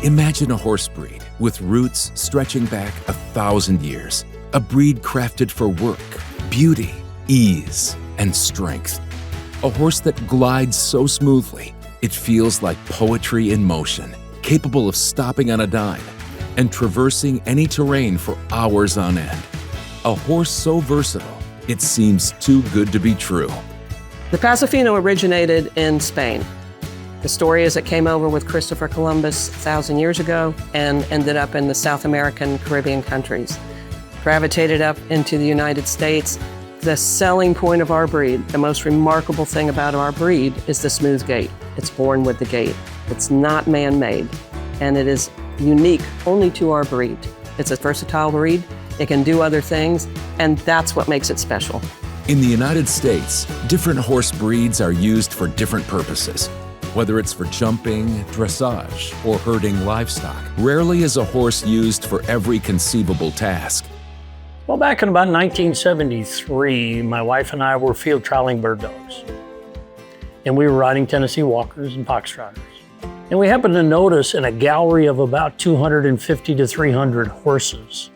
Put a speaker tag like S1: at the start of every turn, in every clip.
S1: Imagine a horse breed with roots stretching back 1,000 years. A breed crafted for work, beauty, ease, and strength. A horse that glides so smoothly, it feels like poetry in motion, capable of stopping on a dime and traversing any terrain for hours on end. A horse so versatile, it seems too good to be true.
S2: The Paso Fino originated in Spain. The story is it came over with Christopher Columbus 1,000 years ago and ended up in the South American, Caribbean countries. Gravitated up into the United States. The selling point of our breed, the most remarkable thing about our breed, is the smooth gait. It's born with the gait. It's not man-made, and it is unique only to our breed. It's a versatile breed. It can do other things, and that's what makes it special.
S1: In the United States, different horse breeds are used for different purposes. Whether it's for jumping, dressage, or herding livestock, rarely is a horse used for every conceivable task.
S3: Well, back in about 1973, my wife and I were field trialing bird dogs. And we were riding Tennessee Walkers and Foxtrotters. And we happened to notice in a gallery of about 250 to 300 horses,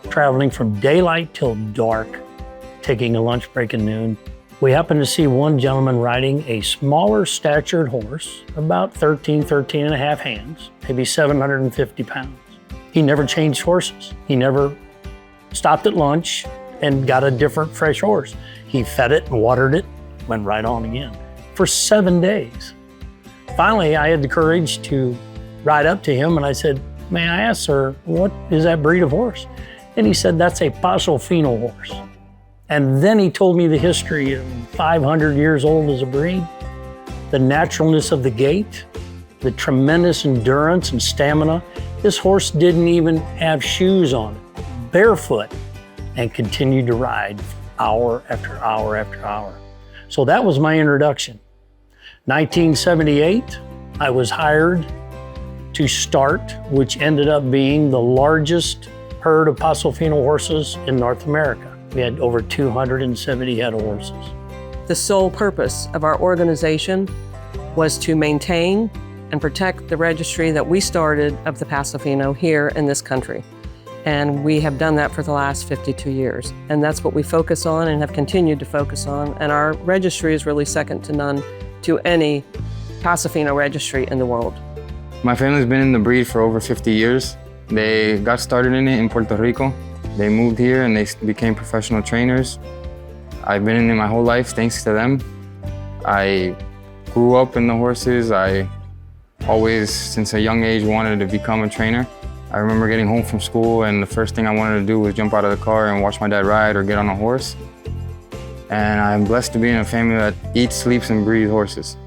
S3: traveling from daylight till dark, taking a lunch break at noon, we happened to see one gentleman riding a smaller statured horse, about 13 and a half hands, maybe 750 pounds. He never changed horses. He never stopped at lunch and got a different fresh horse. He fed it and watered it, went right on again for 7 days. Finally, I had the courage to ride up to him and I said, "May I ask, sir, what is that breed of horse?" And he said, "That's a Paso Fino horse." And then he told me the history of 500 years old as a breed, the naturalness of the gait, the tremendous endurance and stamina. This horse didn't even have shoes on it, barefoot, and continued to ride hour after hour after hour. So that was my introduction. 1978, I was hired to start, which ended up being the largest herd of Paso Fino horses in North America. We had over 270 head of horses.
S2: The sole purpose of our organization was to maintain and protect the registry that we started of the Paso Fino here in this country. And we have done that for the last 52 years. And that's what we focus on and have continued to focus on. And our registry is really second to none to any Paso Fino registry in the world.
S4: My family's been in the breed for over 50 years. They got started in it in Puerto Rico. They moved here and they became professional trainers. I've been in it my whole life thanks to them. I grew up in the horses. I always, since a young age, wanted to become a trainer. I remember getting home from school and the first thing I wanted to do was jump out of the car and watch my dad ride or get on a horse. And I'm blessed to be in a family that eats, sleeps, and breathes horses.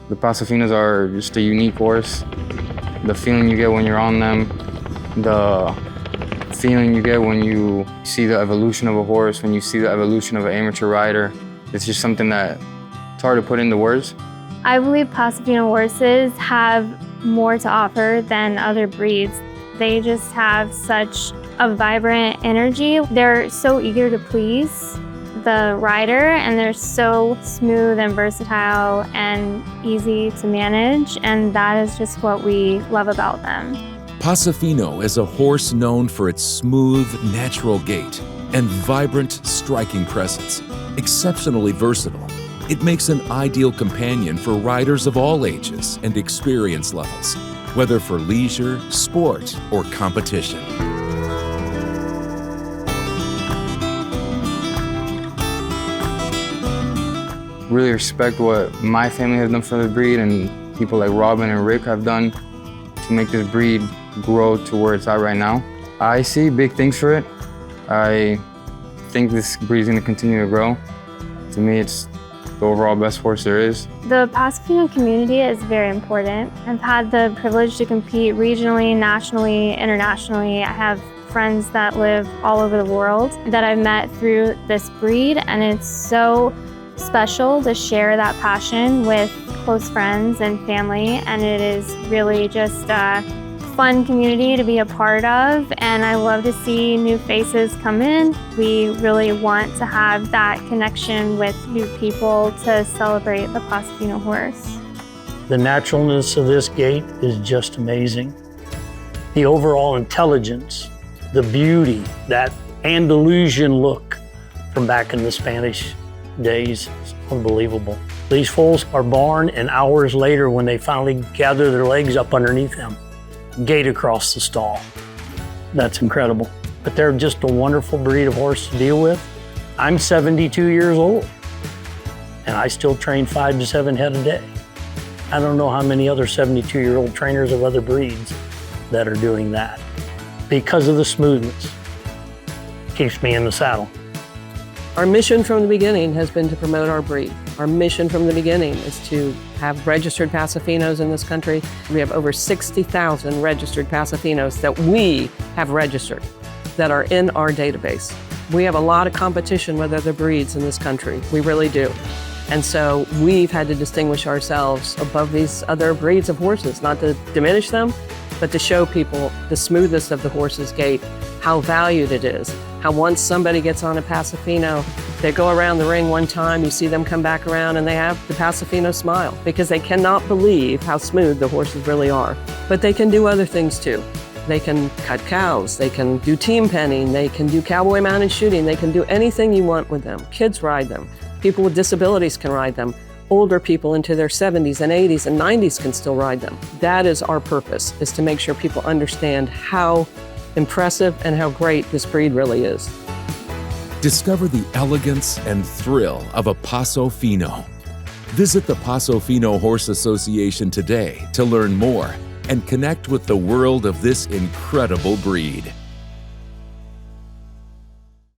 S4: The Paso Finos are just a unique horse. The feeling you get when you're on them, the feeling you get when you see the evolution of a horse, when you see the evolution of an amateur rider, it's just something that it's hard to put into words.
S5: I believe Paso Fino horses have more to offer than other breeds. They just have such a vibrant energy. They're so eager to please the rider, and they're so smooth and versatile and easy to manage, and that is just what we love about them.
S1: Paso Fino is a horse known for its smooth, natural gait and vibrant, striking presence. Exceptionally versatile, it makes an ideal companion for riders of all ages and experience levels, whether for leisure, sport, or competition.
S4: Really respect what my family has done for the breed and people like Robin and Rick have done to make this breed grow to where it's at right now. I see big things for it. I think this breed is going to continue to grow. To me, it's the overall best horse there is.
S5: The Paso Fino community is very important. I've had the privilege to compete regionally, nationally, internationally. I have friends that live all over the world that I've met through this breed, and it's so special to share that passion with close friends and family, and it is really just a fun community to be a part of, and I love to see new faces come in. We really want to have that connection with new people to celebrate the Paso Fino horse.
S3: The naturalness of this gait is just amazing. The overall intelligence, the beauty, that Andalusian look from back in the Spanish days is unbelievable. These foals are born, and hours later, when they finally gather their legs up underneath them, gait across the stall. That's incredible. But they're just a wonderful breed of horse to deal with. I'm 72 years old, and I still train 5 to 7 head a day. I don't know how many other 72-year-old trainers of other breeds that are doing that because of the smoothness. Keeps me in the saddle.
S2: Our mission from the beginning has been to promote our breed. Our mission from the beginning is to have registered Paso Finos in this country. We have over 60,000 registered Paso Finos that we have registered, that are in our database. We have a lot of competition with other breeds in this country. We really do. And so we've had to distinguish ourselves above these other breeds of horses, not to diminish them, but to show people the smoothness of the horse's gait, how valued it is, how once somebody gets on a Paso Fino, they go around the ring one time, you see them come back around and they have the Paso Fino smile because they cannot believe how smooth the horses really are. But they can do other things too. They can cut cows, they can do team penning, they can do cowboy mounted shooting, they can do anything you want with them. Kids ride them, people with disabilities can ride them. Older people into their 70s and 80s and 90s can still ride them. That is our purpose, is to make sure people understand how impressive and how great this breed really is.
S1: Discover the elegance and thrill of a Paso Fino. Visit the Paso Fino Horse Association today to learn more and connect with the world of this incredible breed.